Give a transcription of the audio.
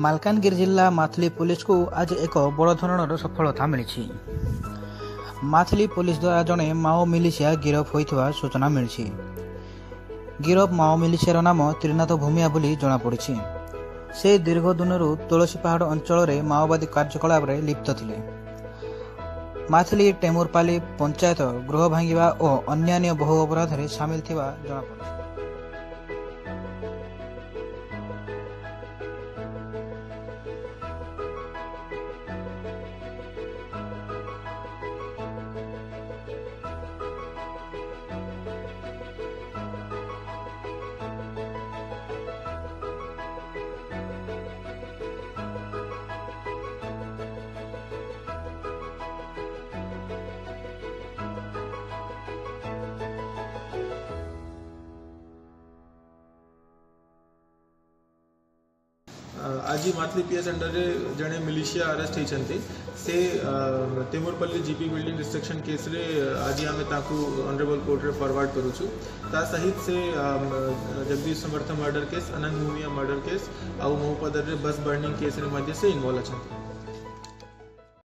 मालकानगिरी जिला माथली पुलिस को आज एक बड़ धरणर सफलता मिली। माथली पुलिस द्वारा जड़े माओ मिलिशिया गिरफ होता सूचना मिली। गिरफ माओ मिलिशियार नाम त्रिनाथ भूमिया बोली जमापड़ी। से दीर्घ दिनरू तुलसी पहाड़ अंचल में माओवादी कार्यकलाप में लिप्त थे। माथली टेमुरपाली पंचायत गृह भांगा और अन्य बहु अपराध में सामिल थी जमापड़ी। आज माथली पीएस अंडर जड़े मिलिशिया अरेस्ट होती से तेमुरपल्ली जीपी बिल्डिंग डिस्ट्रक्शन केस रे आज आम ऑनरेबल कोर्ट रे फॉरवर्ड करूँ। ता सहित से जगदीश समर्थ मर्डर केस, अनंत भूमिया मर्डर केस और मोहपदर बस बर्निंग केस रे मध्य से इन्वॉल्व अच्छा।